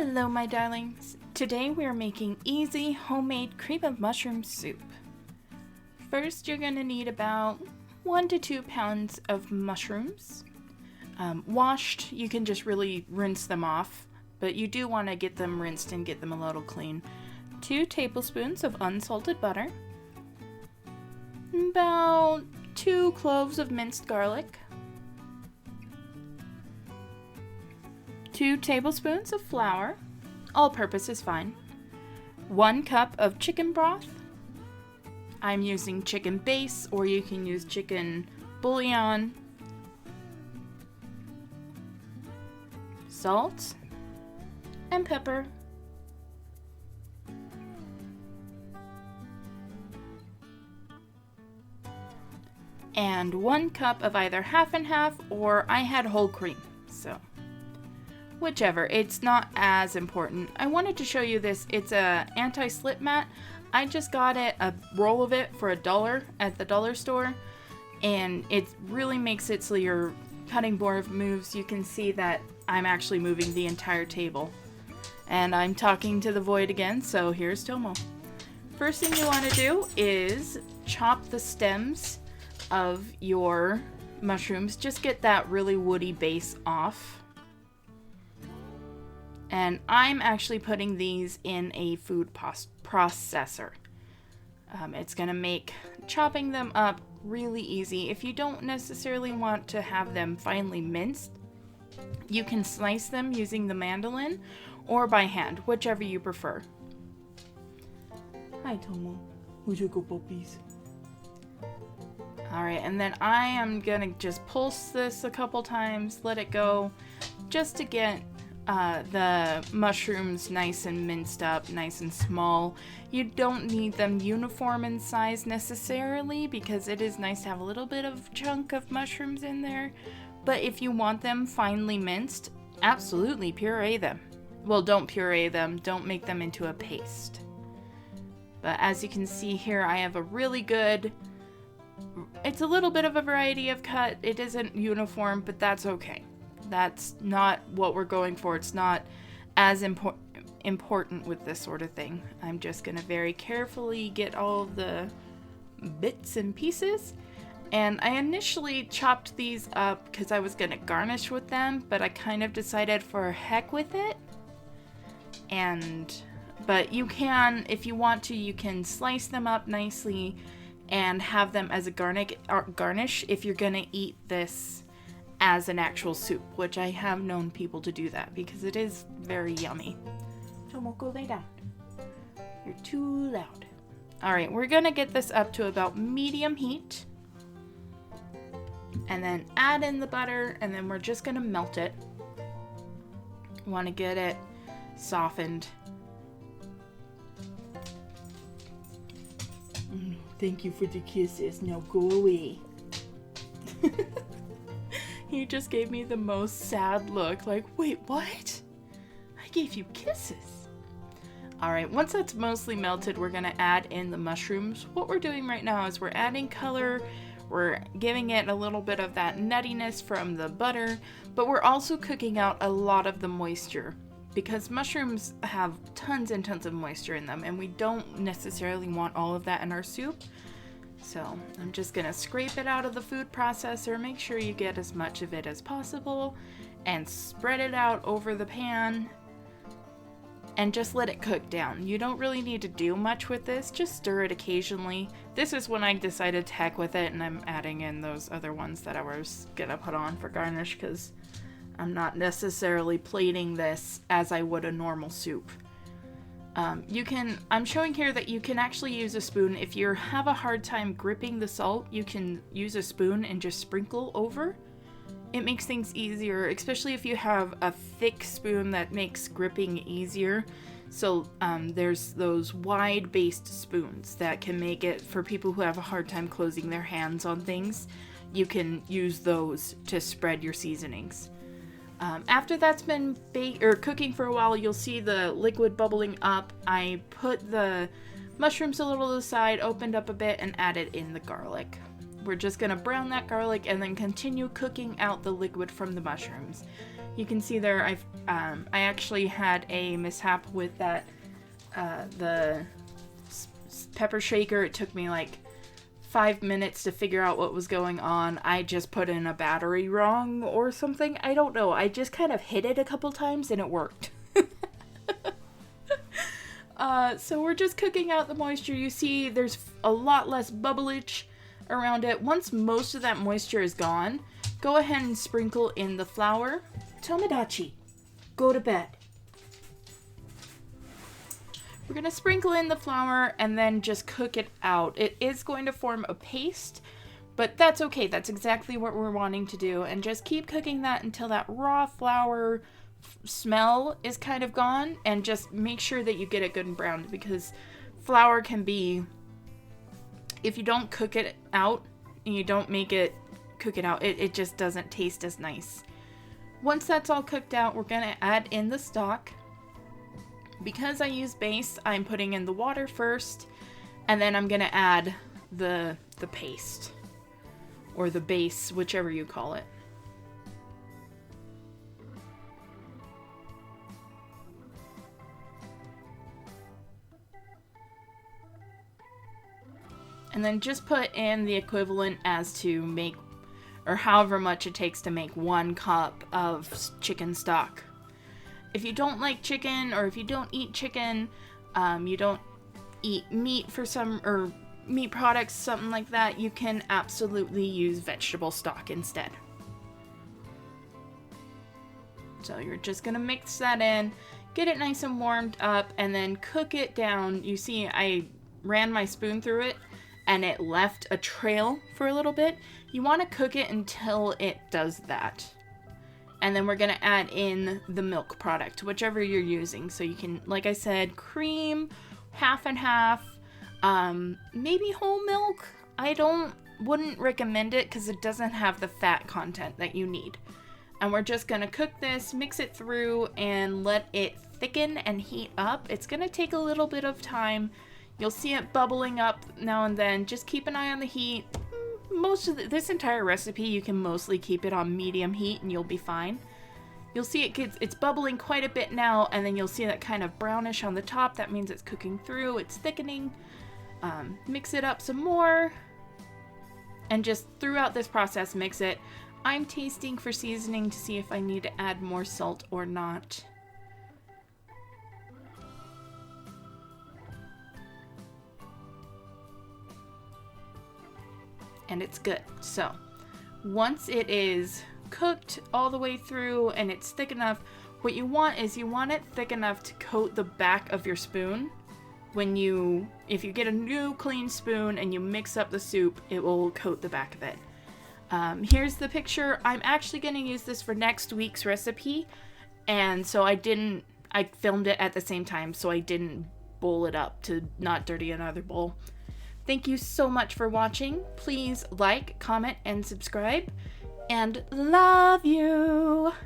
Hello my darlings. Today we are making easy homemade cream of mushroom soup. First you're going to need about 1 to 2 pounds of mushrooms. Washed, you can just really rinse them off, but you do want to get them rinsed and get them a little clean. 2 tablespoons of unsalted butter. About 2 cloves of minced garlic. 2 tablespoons of flour, all-purpose is fine. 1 cup of chicken broth. I'm using chicken base, or you can use chicken bouillon. Salt and pepper. And 1 cup of either half and half, or I had whole cream, so whichever, it's not as important. I wanted to show you this. It's a anti-slip mat. I just got a roll of it for $1 at the dollar store, and it really makes it so your cutting board moves. You can see that I'm actually moving the entire table. And I'm talking to the void again, so here's Tomo. First thing you want to do is chop the stems of your mushrooms. Just get that really woody base off. And I'm actually putting these in a food processor. It's going to make chopping them up really easy. If you don't necessarily want to have them finely minced, you can slice them using the mandolin or by hand, whichever you prefer. Hi Tomo, who's your good puppies? Alright, and then I am going to just pulse this a couple times, let it go, just to get the mushrooms nice and minced up, nice and small. You don't need them uniform in size necessarily, because it is nice to have a little bit of chunk of mushrooms in there. But if you want them finely minced, absolutely puree them. Well, don't puree them, don't make them into a paste. But as you can see here, I have a really good, it's a little bit of a variety of cut. It isn't uniform, but that's okay. That's not what we're going for. It's not as important with this sort of thing. I'm just going to very carefully get all of the bits and pieces. And I initially chopped these up because I was going to garnish with them, but I kind of decided for heck with it. But you can, if you want to, you can slice them up nicely and have them as a garnish if you're going to eat this as an actual soup, which I have known people to do that because it is very yummy. Tomo, go lay down. You're too loud. Alright, we're gonna get this up to about medium heat. And then add in the butter, and then we're just gonna melt it. We want to get it softened. Thank you for the kisses. Now go away. He just gave me the most sad look, like, wait, what? I gave you kisses. Alright, once that's mostly melted, we're going to add in the mushrooms. What we're doing right now is we're adding color, we're giving it a little bit of that nuttiness from the butter, but we're also cooking out a lot of the moisture, because mushrooms have tons and tons of moisture in them, and we don't necessarily want all of that in our soup. So I'm just going to scrape it out of the food processor, make sure you get as much of it as possible, and spread it out over the pan, and just let it cook down. You don't really need to do much with this, just stir it occasionally. This is when I decided to heck with it, and I'm adding in those other ones that I was going to put on for garnish, because I'm not necessarily plating this as I would a normal soup. I'm showing here that you can actually use a spoon. If you have a hard time gripping the salt, you can use a spoon and just sprinkle over. It makes things easier, especially if you have a thick spoon that makes gripping easier. So there's those wide-based spoons that can make it for people who have a hard time closing their hands on things. You can use those to spread your seasonings. After that's been cooking for a while, you'll see the liquid bubbling up. I put the mushrooms a little to the side, opened up a bit, and added in the garlic. We're just going to brown that garlic and then continue cooking out the liquid from the mushrooms. You can see there I actually had a mishap with that the pepper shaker. It took me like 5 minutes to figure out what was going on. I just put in a battery wrong or something. I don't know. I just kind of hit it a couple times and it worked. So we're just cooking out the moisture. You see there's a lot less bubblage around it. Once most of that moisture is gone, go ahead and sprinkle in the flour. Tomodachi, go to bed. We're going to sprinkle in the flour and then just cook it out. It is going to form a paste, but that's okay. That's exactly what we're wanting to do. And just keep cooking that until that raw flour smell is kind of gone. And just make sure that you get it good and browned, because flour can be, if you don't cook it out and you don't make it cook it out, it just doesn't taste as nice. Once that's all cooked out, we're going to add in the stock. Because I use base, I'm putting in the water first, and then I'm going to add the paste, or the base, whichever you call it. And then just put in the equivalent as to make, or however much it takes to make 1 cup of chicken stock. If you don't like chicken, or if you don't eat chicken, you don't eat meat for some, or meat products, something like that, you can absolutely use vegetable stock instead. So you're just gonna mix that in, get it nice and warmed up, and then cook it down. You see I ran my spoon through it and it left a trail for a little bit. You want to cook it until it does that. And then we're going to add in the milk product, whichever you're using. So you can, like I said, cream, half and half, maybe whole milk. Wouldn't recommend it because it doesn't have the fat content that you need. And we're just going to cook this, mix it through, and let it thicken and heat up. It's going to take a little bit of time. You'll see it bubbling up now and then. Just keep an eye on the heat. This entire recipe, you can mostly keep it on medium heat and you'll be fine. You'll see it's bubbling quite a bit now, and then you'll see that kind of brownish on the top. That means it's cooking through, it's thickening. Mix it up some more, and just throughout this process, mix it. I'm tasting for seasoning to see if I need to add more salt or not. And it's good. So once it is cooked all the way through and it's thick enough, what you want is it thick enough to coat the back of your spoon. If you get a new clean spoon and you mix up the soup, it will coat the back of it. Here's the picture. I'm actually going to use this for next week's recipe, and so I filmed it at the same time, so I didn't bowl it up to not dirty another bowl. Thank you so much for watching. Please like, comment, and subscribe. And love you!